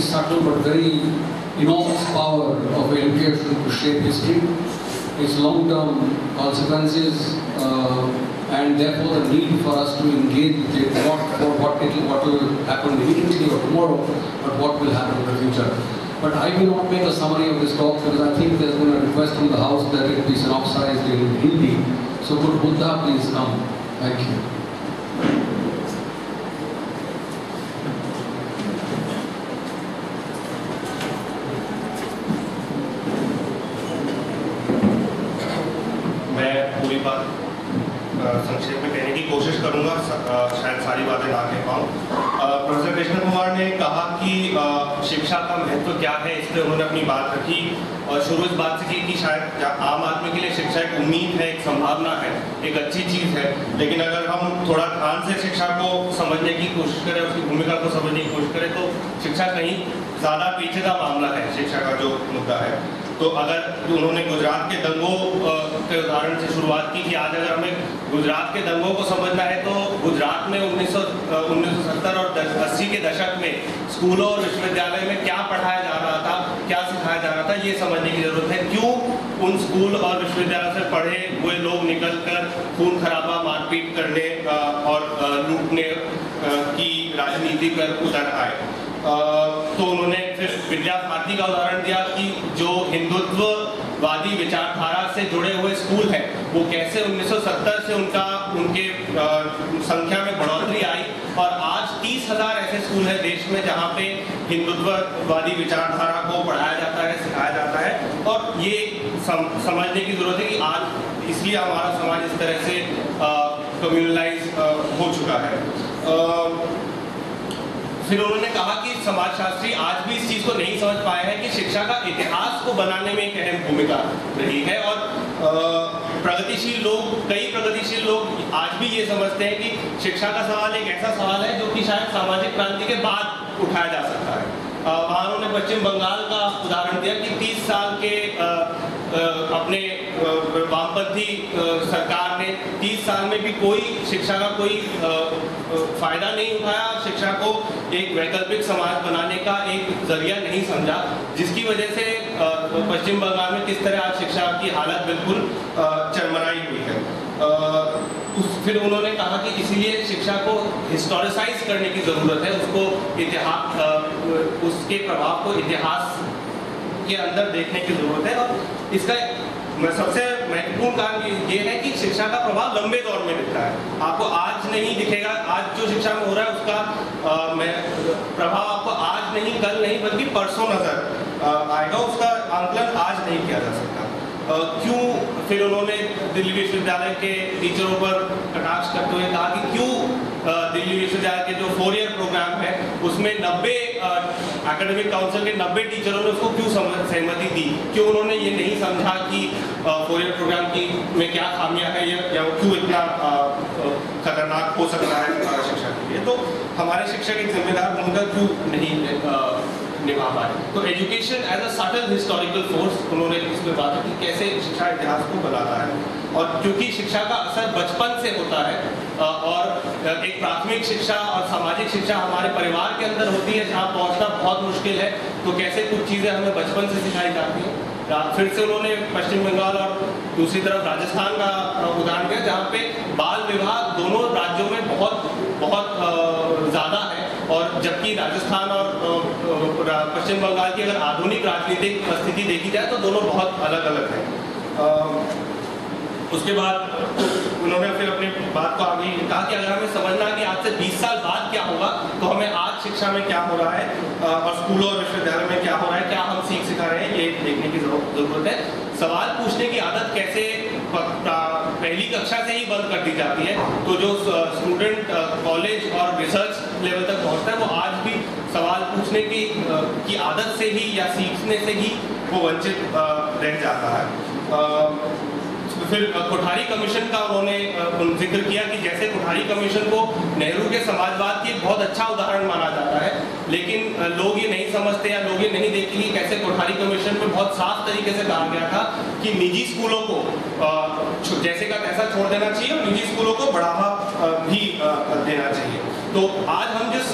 subtle but very enormous power of education to shape history, its long-term consequences, and therefore the need for us to engage with it, not for what will happen immediately or tomorrow, but what will happen in the future. But I will not make a summary of this talk because I think there's been a request from the House that it be synopsized in Hindi. So could Buddha please come? Thank you. मैं पूरी बात संक्षेप में कहने की कोशिश करूंगा, शायद सारी बातें ना कह पाऊँ। प्रोफेसर कृष्ण कुमार ने कहा कि शिक्षा का महत्व क्या है, इस पर उन्होंने अपनी बात रखी और शुरू इस बात से की कि शायद आम आदमी के लिए शिक्षा एक उम्मीद है, एक संभावना है, एक अच्छी चीज़ है। लेकिन अगर हम थोड़ा ध्यान से शिक्षा को समझने की कोशिश करें, उसकी भूमिका को समझने की कोशिश करें, तो शिक्षा कहीं ज़्यादा पेचीदा मामला है। शिक्षा का जो मुद्दा है, तो अगर उन्होंने गुजरात के दंगों के उदाहरण से शुरुआत की कि आज अगर हमें गुजरात के दंगों को समझना है तो गुजरात में 1970 और 80 के दशक में स्कूलों और विश्वविद्यालय में क्या पढ़ाया जा रहा था, क्या सिखाया जा रहा था, ये समझने की जरूरत है। क्यों उन स्कूल और विश्वविद्यालय से पढ़े हुए लोग निकलकर खून खराबा, मारपीट करने और लूटने की राजनीति पर उतर आए। तो उन्होंने फिर विद्या भारती का उदाहरण दिया कि जो हिंदुत्ववादी विचारधारा से जुड़े हुए स्कूल हैं वो कैसे 1970 से उनके संख्या में बढ़ोतरी आई और आज 30,000 ऐसे स्कूल हैं देश में जहाँ पे हिंदुत्ववादी विचारधारा को पढ़ाया जाता है, सिखाया जाता है। और ये समझने की जरूरत है कि आज इसलिए हमारा समाज इस तरह से कम्युनलाइज हो चुका है। फिर उन्होंने कहा कि समाजशास्त्री आज भी इस चीज़ को नहीं समझ पाए हैं कि शिक्षा का इतिहास को बनाने में एक अहम भूमिका रही है और कई प्रगतिशील लोग आज भी ये समझते हैं कि शिक्षा का सवाल एक ऐसा सवाल है जो कि शायद सामाजिक क्रांति के बाद उठाया जा सकता है। वहाँ उन्होंने पश्चिम बंगाल का उदाहरण दिया कि 30 साल के अपने वामपंथी सरकार ने 30 साल में भी कोई शिक्षा का कोई फायदा नहीं उठाया, शिक्षा को एक वैकल्पिक समाज बनाने का एक जरिया नहीं समझा, जिसकी वजह से पश्चिम बंगाल में किस तरह आज शिक्षा की हालत बिल्कुल चरमराई हुई है। फिर उन्होंने कहा कि इसीलिए शिक्षा को हिस्टोरिसाइज करने की ज़रूरत है, उसको इतिहास, उसके प्रभाव को इतिहास के अंदर देखने की ज़रूरत है। और इसका सबसे महत्वपूर्ण कारण ये है कि शिक्षा का प्रभाव लंबे दौर में दिखता है। आपको आज नहीं दिखेगा, आज जो शिक्षा में हो रहा है उसका प्रभाव आपको आज नहीं, कल नहीं, बल्कि परसों नजर आएगा। उसका आंकलन आज नहीं किया जा सकता। क्यों? फिर उन्होंने दिल्ली विश्वविद्यालय के टीचरों पर कटाक्ष करते हुए कहा कि क्यों दिल्ली विश्वविद्यालय के जो 4 ईयर प्रोग्राम है उसमें 90 एकेडमिक काउंसिल के 90 टीचरों ने उसको क्यों सहमति दी, क्यों उन्होंने ये नहीं समझा कि 4 ईयर प्रोग्राम की में क्या खामियां है या क्यों इतना खतरनाक हो सकता है शिक्षा के लिए। तो हमारे शिक्षक एक जिम्मेदार भूमिका क्यों नहीं निभा पाए। तो education as a subtle historical force, उन्होंने इसमें बात की कैसे शिक्षा इतिहास को बनाता है। और क्योंकि शिक्षा का असर बचपन से होता है और एक प्राथमिक शिक्षा और सामाजिक शिक्षा हमारे परिवार के अंदर होती है जहाँ पहुँचना बहुत मुश्किल है, तो कैसे कुछ चीज़ें हमें बचपन से सिखाई जाती हैं। फिर से उन्होंने पश्चिम बंगाल और दूसरी तरफ राजस्थान का उदाहरण दिया जहाँ पे बाल विवाह दोनों राज्यों में बहुत ज़्यादा है, और जबकि राजस्थान और पश्चिम बंगाल की अगर आधुनिक राजनीतिक स्थिति देखी जाए तो दोनों बहुत अलग अलग हैं। उसके बाद उन्होंने फिर अपनी बात को आगे कहा कि अगर हमें समझना है कि आज से 20 साल बाद क्या होगा, तो हमें आज शिक्षा में क्या हो रहा है और स्कूलों और विश्वविद्यालय में क्या हो रहा है, क्या हम सिखा रहे हैं, ये देखने की जरूरत है। सवाल पूछने की आदत कैसे पहली कक्षा से ही बंद कर दी जाती है, तो जो स्टूडेंट कॉलेज और रिसर्च लेवल तक पहुंचता है वो आज भी सवाल पूछने की आदत से ही या सीखने से ही वो वंचित रह जाता है। फिर कोठारी कमीशन का उन्होंने जिक्र किया कि जैसे कोठारी कमीशन को नेहरू के समाजवाद की बहुत अच्छा उदाहरण माना जाता है, लेकिन लोग ये नहीं समझते या लोग ये नहीं देखते कि कैसे कोठारी कमीशन में बहुत साफ तरीके से कहा गया था कि निजी स्कूलों को जैसे का तैसा छोड़ देना चाहिए और निजी स्कूलों को बढ़ावा भी देना चाहिए। तो आज हम जिस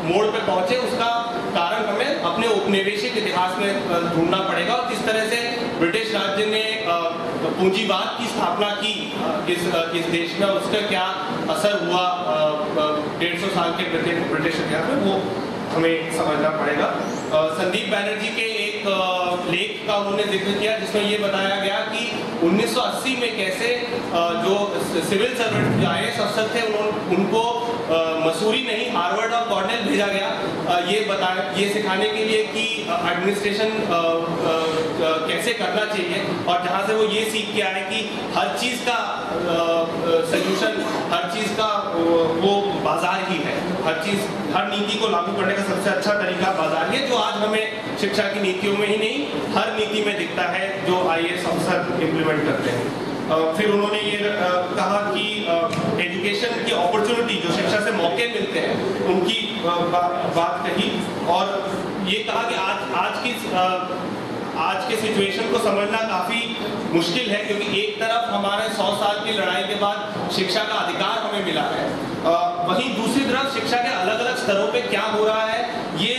मोड़ पे पहुंचे उसका कारण हमें औपनिवेशिक इतिहास में ढूंढना पड़ेगा और किस तरह से ब्रिटिश राज्य ने पूंजीवाद की स्थापना की इस देश में, उसका क्या असर हुआ 150 साल के ब्रिटिश इतिहास में, वो हमें समझना पड़ेगा। संदीप बैनर्जी के एक लेख का उन्होंने जिक्र किया जिसमें ये बताया गया कि 1980 में कैसे जो सिविल सर्वेंट जो IAS अफसर थे उनको मसूरी नहीं हार्वर्ड और कॉर्नेल भेजा गया ये सिखाने के लिए कि एडमिनिस्ट्रेशन कैसे करना चाहिए, और जहाँ से वो ये सीख के आए कि हर चीज़ का सल्यूशन, हर चीज़ का वो बाजार ही है, हर नीति को लागू करने का सबसे अच्छा तरीका बाजार ही है, जो आज हमें शिक्षा की नीतियों में ही नहीं हर नीति में दिखता है जो IAS अफसर इम्प्लीमेंट करते हैं। फिर उन्होंने ये कहा कि एजुकेशन की अपॉर्चुनिटी, जो शिक्षा से मौके मिलते हैं, उनकी बात कही, और ये कहा कि आज के सिचुएशन को समझना काफ़ी मुश्किल है, क्योंकि एक तरफ हमारे 100 साल की लड़ाई के बाद शिक्षा का अधिकार हमें मिला है, वहीं दूसरी तरफ शिक्षा के अलग अलग स्तरों पे क्या हो रहा है ये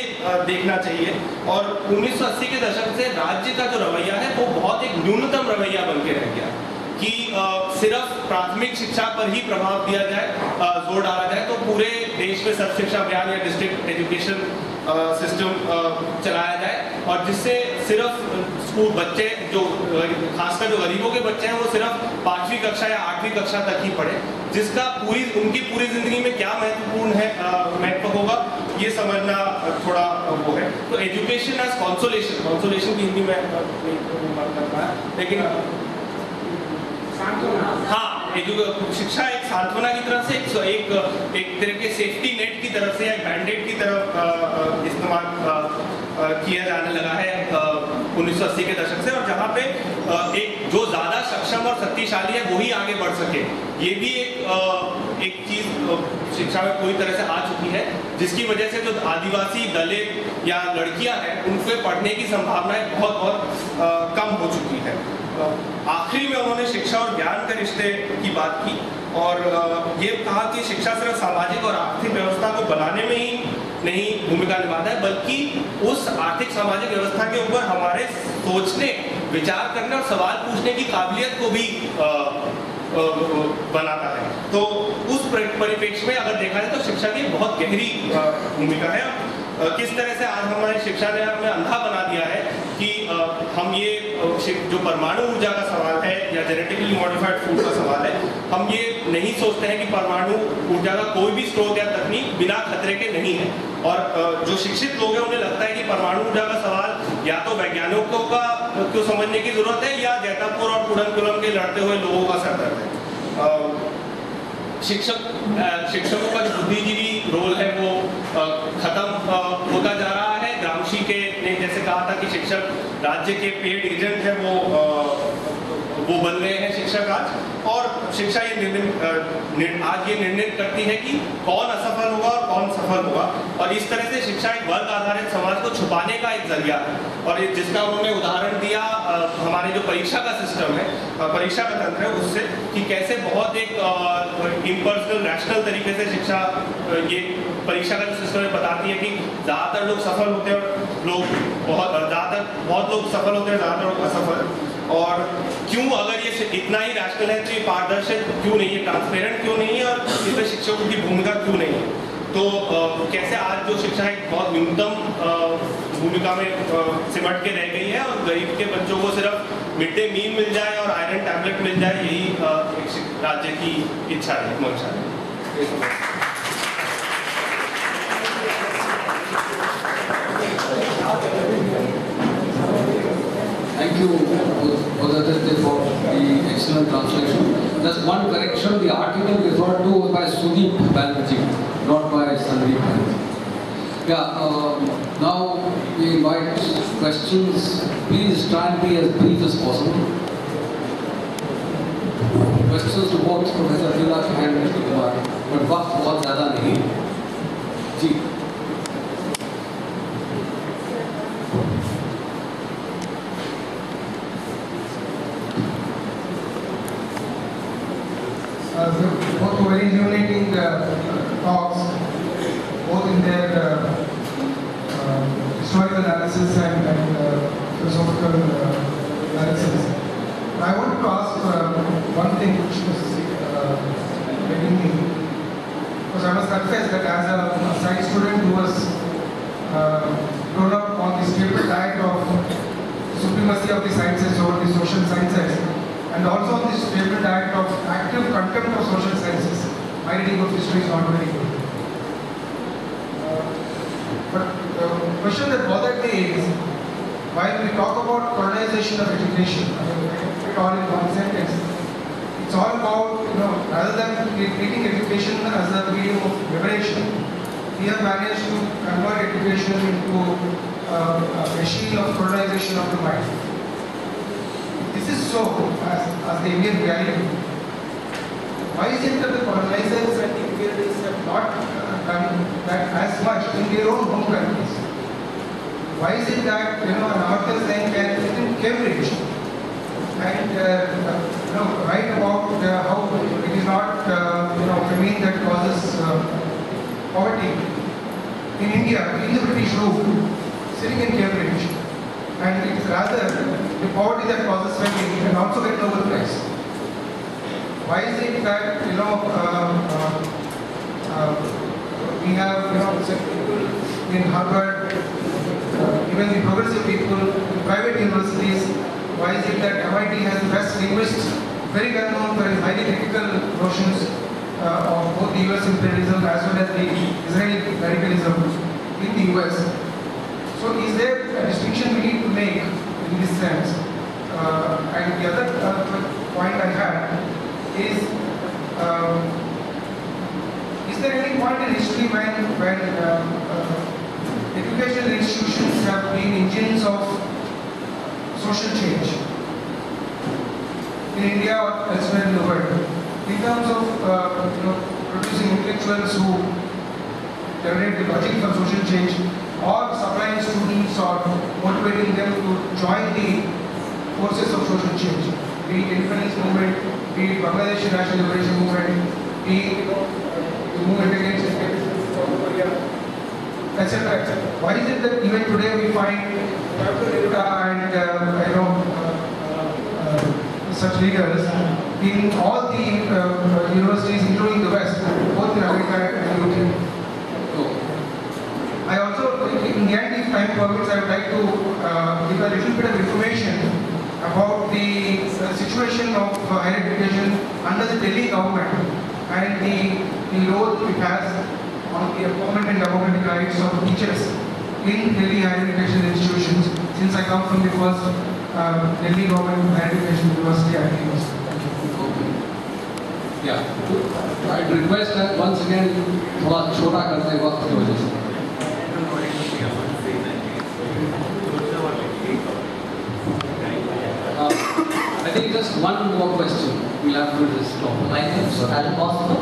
देखना चाहिए। और 1980 के दशक से राज्य का जो रवैया है वो बहुत एक न्यूनतम रवैया बन के रह गया कि सिर्फ प्राथमिक शिक्षा पर ही प्रभाव दिया जाए, जोर डाला जाए, तो पूरे देश में सर्व शिक्षा अभियान या डिस्ट्रिक्ट एजुकेशन सिस्टम चलाया जाए, और जिससे सिर्फ स्कूल बच्चे जो खासकर जो गरीबों के बच्चे हैं वो सिर्फ 5वीं कक्षा या 8वीं कक्षा तक ही पढ़े, जिसका उनकी पूरी जिंदगी में क्या महत्व होगा ये समझना थोड़ा वो है। तो एजुकेशन एज कॉन्सोलेशन की हिंदी में बात कर पाया, लेकिन हाँ, शिक्षा एक सांत्वना की तरफ से एक तरह के सेफ्टी नेट की तरफ से या बैंडेड की तरफ इस्तेमाल किया जाने लगा है 1980 के दशक से, और जहाँ पे एक जो ज़्यादा सक्षम और शक्तिशाली है वही आगे बढ़ सके, ये भी एक चीज़ शिक्षा में पूरी तरह से आ चुकी है, जिसकी वजह से जो आदिवासी, दलित या लड़कियां हैं उनके पढ़ने की संभावनाएं बहुत कम हो चुकी है। आखिरी में उन्होंने शिक्षा और ज्ञान के रिश्ते की बात की और ये कहा कि शिक्षा सिर्फ सामाजिक और आर्थिक व्यवस्था को बनाने में ही नहीं भूमिका निभाता है, बल्कि उस आर्थिक सामाजिक व्यवस्था के ऊपर हमारे सोचने, विचार करने और सवाल पूछने की काबिलियत को भी बनाता है। तो उस परिप्रेक्ष्य में अगर देखा जाए तो शिक्षा की बहुत गहरी भूमिका है। किस तरह से आज हमारी शिक्षा ने हमें अंधा बना दिया है कि हम ये जो परमाणु ऊर्जा का सवाल है या जेनेटिकली मॉडिफाइड फूड का सवाल है, हम ये नहीं सोचते हैं कि परमाणु ऊर्जा का कोई भी स्रोत या तकनीक बिना खतरे के नहीं है। और जो शिक्षित लोग हैं उन्हें लगता है कि परमाणु ऊर्जा का सवाल या तो वैज्ञानिकों को समझने की जरूरत है या जैतापुर और कुडनकुलम के लड़ते हुए लोगों का सरदर्द है। शिक्षकों का जो बुद्धिजीवी रोल है वो खत्म होता जा रहा है। ग्रामशी ने जैसे कहा था कि शिक्षक राज्य के पेड एजेंट है, वो बन रहे हैं शिक्षक आज, और शिक्षा आज ये निर्णय करती है कि कौन असफल होगा और कौन सफल होगा। और इस तरह से शिक्षा एक वर्ग आधारित समाज को छुपाने का एक जरिया है, और जिसका उन्होंने उदाहरण दिया हमारे जो परीक्षा का सिस्टम है, परीक्षा का तंत्र है, उससे कि कैसे बहुत एक इम्पर्सनल रैशनल तरीके से शिक्षा ये परीक्षा का जो सिस्टम है बताती है कि ज़्यादातर लोग सफल होते हैं और बहुत लोग सफल होते हैं, ज़्यादातर लोग असफल। और क्यों, अगर ये इतना ही रैशनल है तो ये पारदर्शक क्यों नहीं है, ट्रांसपेरेंट क्यों नहीं है, और इसमें शिक्षकों की भूमिका क्यों नहीं है। तो कैसे आज जो शिक्षा एक बहुत न्यूनतम भूमिका में सिमट के रह गई है और गरीब के बच्चों को सिर्फ मिड डे मील मिल जाए और आयरन टैबलेट मिल जाए, यही राज्य की इच्छा है, मंशा है। Thank you, Bodhadharya, for the excellent translation. Just one correction: the article referred to was by Sudeep Banerjee, not by Sandeep Banerjee. Yeah. Now we invite questions. Please try and be as brief as possible. Questions to both Professor Tilak and Mr. Kumar, but वक्त बहुत ज़्यादा नहीं जी। Both very illuminating talks, both in their historical analysis and philosophical analysis. I want to ask one thing which was making me, because I must confess that as a science student who was grown up on the staple diet of supremacy of the sciences over the social sciences, and also on the staple diet of active contempt of social sciences, my reading of history is not very good. But the question that bothered me is, while we talk about colonization of education, I mean, I can put it all in one sentence. It's all about, rather than treating education as a medium of liberation, we have managed to convert education into a machine of colonization of the mind. This is so, as the Indian reality. Why is it that the colonizers and the imperialists have not done that as much in their own home countries? Why is it that an Amartya Sen can sit in Cambridge and write about how it is not famine that causes poverty in India, in the British rule, sitting in Cambridge, and it's rather the poverty that causes famine and also get Nobel Prize? Why is it that we have people in Harvard, even the progressive people, private universities? Why is it that MIT has the best linguists, very well known for his highly critical notions of both the US imperialism as well as the Israeli radicalism in the US? So is there a distinction we need to make in this sense? And the other point I had is there any point in history when educational institutions have been engines of social change in India or elsewhere in the world, in terms of producing intellectuals who generate the logic for social change, or supplying students or motivating them to join the forces of social change, be it independence movement, be it Bangladesh national liberation movement, be it the movement against Korea, etc., etc. Why is it that even today we find and such leaders in all the universities, including the West, both in America and Europe? I also, in the end, if time permits, I would like to give a little bit of information about the situation of higher education under the Delhi government and the role it has on the empowerment and democratic rights of teachers in Delhi higher education institutions, since I come from the first Delhi government higher education university, IIT University. Yeah, I'd request that once again, थोड़ा छोटा करते वक्त की वजह से. I think just one more question we'll have to stop. My name is Alan Bosco,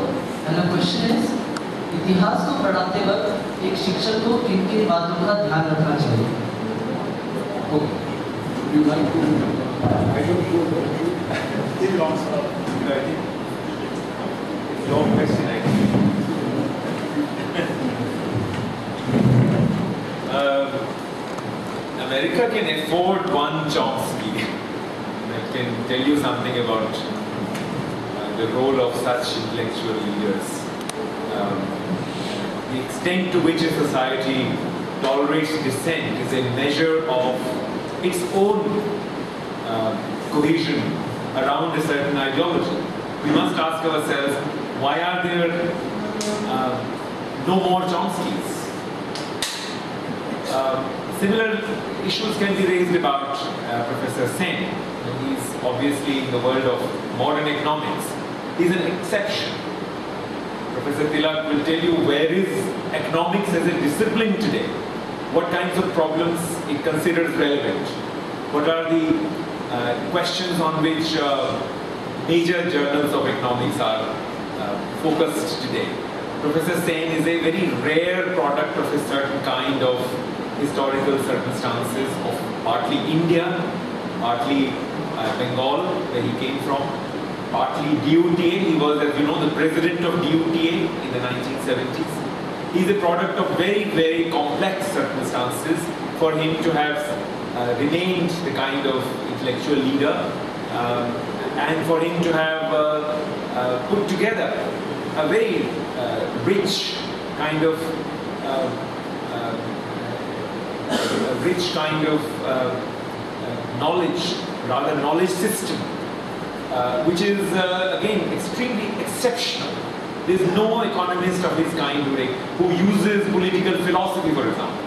and my question is, इतिहास को पढ़ाते वक्त एक शिक्षक को किन किन बातों का ध्यान रखना चाहिए? Okay. Would you like to? I don't know. Still long story. I think it's long question. I think. America can afford one Chomsky. I can tell you something about the role of such intellectual leaders. The extent to which a society tolerates dissent is a measure of its own cohesion around a certain ideology. We must ask ourselves, why are there no more Chomskys? Similar issues can be raised about Professor Sen. He's obviously in the world of modern economics. He's an exception. Professor Tilak will tell you where is economics as a discipline today, what kinds of problems it considers relevant, what are the questions on which major journals of economics are focused today. Professor Sen is a very rare product of a certain kind of historical circumstances of partly India, partly Bengal, where he came from, partly DUTA. He was, as you know, the president of DUTA in the 1970s. He's a product of very, very complex circumstances for him to have remained the kind of intellectual leader and for him to have put together a very rich kind of knowledge system, which is again extremely exceptional. There is no economist of his kind today who uses political philosophy, for example,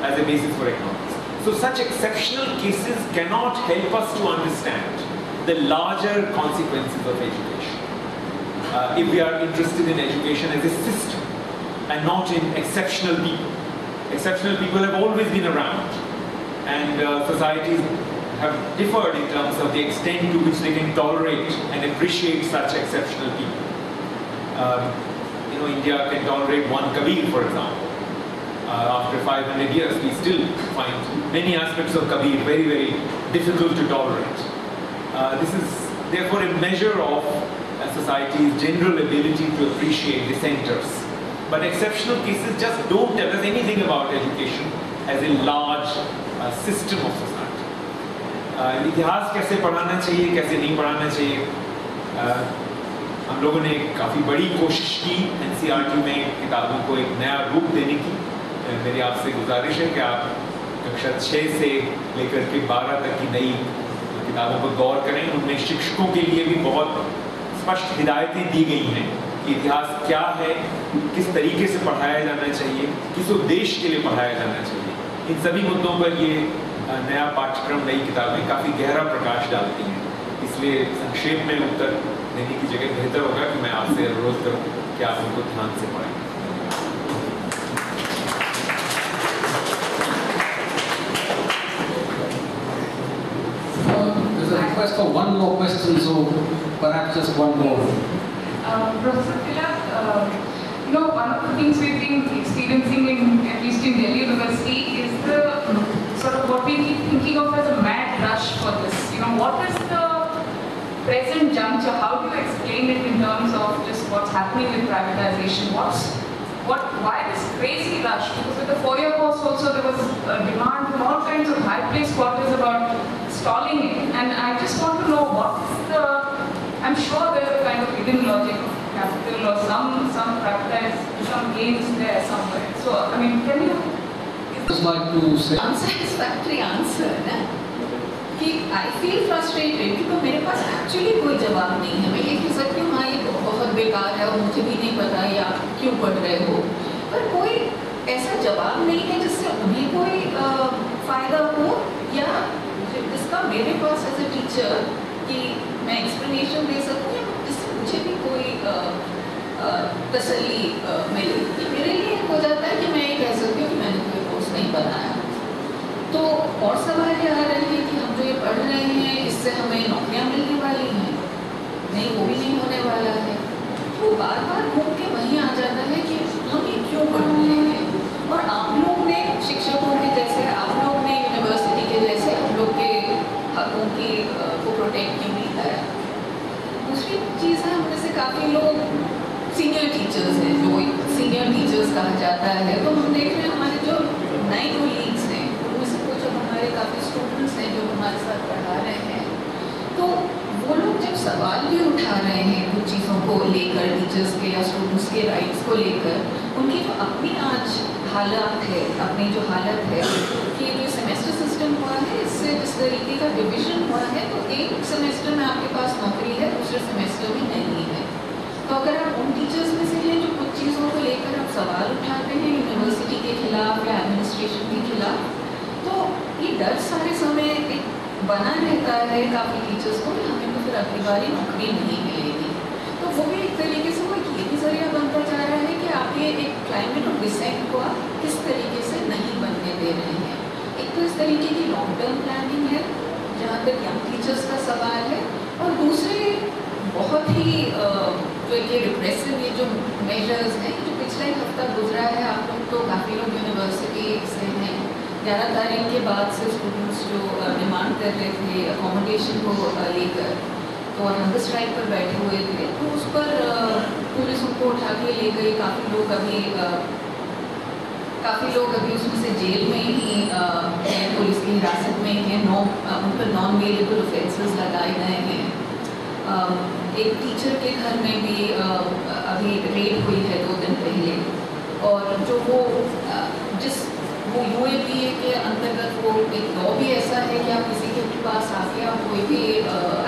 as a basis for economics. So such exceptional cases cannot help us to understand the larger consequences of education. If we are interested in education as a system and not in exceptional people. Exceptional people have always been around, and societies have differed in terms of the extent to which they can tolerate and appreciate such exceptional people. India can tolerate one Kabir, for example. After 500 years, we still find many aspects of Kabir very, very difficult to tolerate. This is therefore a measure of a society's general ability to appreciate dissenters. But exceptional cases just don't tell us anything about education as a large system of society. इतिहास कैसे पढ़ाना चाहिए, कैसे नहीं पढ़ाना चाहिए, हम लोगों ने काफ़ी बड़ी कोशिश की NCERT में किताबों को एक नया रूप देने की. मेरी आपसे गुजारिश है कि आप कक्षा 6 से लेकर के 12 तक की नई किताबों पर गौर करें. उनमें शिक्षकों के लिए भी बहुत स्पष्ट हिदायतें दी गई हैं कि इतिहास क्या है, किस तरीके से पढ़ाया जाना चाहिए, किस उद्देश्य के लिए पढ़ाया जाना चाहिए. इन सभी मुद्दों पर ये नया पाठ्यक्रम, नई किताबें काफ़ी गहरा प्रकाश डालती हैं. इसलिए संक्षेप में उत्तर देने की जगह बेहतर होगा कि मैं आपसे अनुरोध करूं कि आप उनको ध्यान से पढ़ें. There's a request for one more question, so perhaps just one more. Professor Tilak, one of the things we've been experiencing at least in Delhi University is the sort of what we keep thinking of as a mad rush for this. What is the present juncture? How do you explain it in terms of just what's happening with privatization? Why this crazy rush? Because with the 4-year course also there was a demand from all kinds of high-placed quarters about stalling it. And I just want to know I'm sure there's a kind of hidden logic of capital or some gains there somewhere. So, can you... Just like to say... Unsatisfactory answer, ना? कि I feel frustrated क्योंकि मेरे पास actually कोई जवाब नहीं है. मैं ये कह सकती हूँ हाँ ये बहुत बेकार है और मुझे भी नहीं पता या क्यों पढ़ रहे हो, पर कोई ऐसा जवाब नहीं है जिससे उन्हें कोई फायदा हो या जिसका मेरे पास एज ए टीचर कि मैं एक्सप्लेनेशन दे सकूँ या जिससे मुझे भी कोई तसल्ली मिले. मेरे लिए हो जाता है कि मैं ये कह सकती हूँ कि मैंने कोई कोर्स नहीं बनाया. तो और सवाल ये आ रहे हैं कि हम जो ये पढ़ रहे हैं इससे हमें नौकरियां मिलने वाली हैं, नहीं वो भी नहीं होने वाला है. तो बार बार घूम के वहीं आ जाता है कि हम ये क्यों पढ़ रहे हैं. और आप लोग ने शिक्षकों के जैसे, आप लोग ने यूनिवर्सिटी के जैसे हम लोग के हकों की को प्रोटेक्ट क्यों नहीं किया. दूसरी चीज़ है, हम जैसे काफ़ी लोग सीनियर टीचर्स हैं, जो सीनियर टीचर्स कहा जाता है, तो हम देख रहे हैं हमारे जो नए कोलीग्स हैं, हमारे काफ़ी स्टूडेंट्स हैं जो हमारे साथ पढ़ा रहे हैं, तो वो लोग जब सवाल भी उठा रहे हैं कुछ चीज़ों को लेकर, टीचर्स के या स्टूडेंट्स के राइट्स को लेकर, उनकी जो अपनी आज हालत है, अपनी जो हालत है कि जो सेमेस्टर सिस्टम हुआ है, इससे जिस तरीके का डिविज़न हुआ है, तो एक सेमेस्टर में आपके पास नौकरी है, दूसरे सेमेस्टर में नहीं है. तो अगर आप उन टीचर्स में से हैं जो कुछ चीज़ों को लेकर आप सवाल उठाते हैं यूनिवर्सिटी के खिलाफ या एडमिनिस्ट्रेशन के खिलाफ, तो ये डर सारे समय एक बना रहता है काफ़ी टीचर्स को कि हमें तो फिर अगली बारी नौकरी नहीं मिलेगी. तो वो भी एक तरीके से वो ये भी जरिया बनता जा रहा है कि आप ये एक क्लाइमेट ऑफ डिसेंट को आप किस तरीके से नहीं बनने दे रहे हैं. एक तो इस तरीके की लॉन्ग टर्म प्लानिंग है जहाँ तक यंग टीचर्स का सवाल है, और दूसरे बहुत ही जो ये रिप्रेसिव ये जो मेजर्स हैं, जो पिछला एक हफ्ता गुजरा है, आप लोग तो काफ़ी लोग यूनिवर्सिटी से हैं, 11 तारीख के बाद से स्टूडेंट्स जो डिमांड कर रहे थे अकोमोडेशन को लेकर, तो हंगर स्ट्राइक पर बैठे हुए थे, तो उस पर पुलिस उनको उठा के ले गई. काफ़ी लोग अभी उसमें से जेल में ही हिरासत में हैं, उन पर नॉन वेलेबल ऑफेंसेस लगाए गए हैं। एक टीचर के घर में भी अभी रेड हुई है 2 दिन पहले, और जो वो UAPA के अंतर्गत वो एक लॉ भी ऐसा है कि आप किसी के पास आके आप कोई भी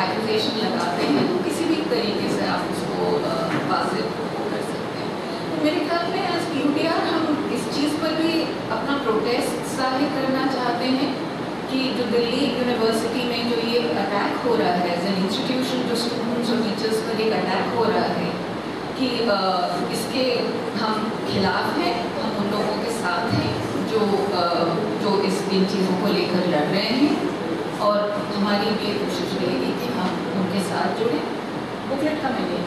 एक्यूजेशन लगाते हैं तो किसी भी तरीके से आप उसको वाजिब कर सकते हैं। मेरे ख्याल में एज PUTR हम इस चीज़ पर भी अपना प्रोटेस्ट जाहिर करना चाहते हैं कि जो दिल्ली यूनिवर्सिटी में जो ये अटैक हो रहा है एज एन इंस्टीट्यूशन, जो स्टूडेंट्स और टीचर्स पर एक अटैक हो रहा है, कि इसके हम खिलाफ हैं, हम उन लोगों के साथ हैं जो इन चीज़ों को लेकर लड़ रहे हैं, और हमारी भी कोशिश रहेगी कि हम उनके साथ जुड़ें। बुकलेट का मैंने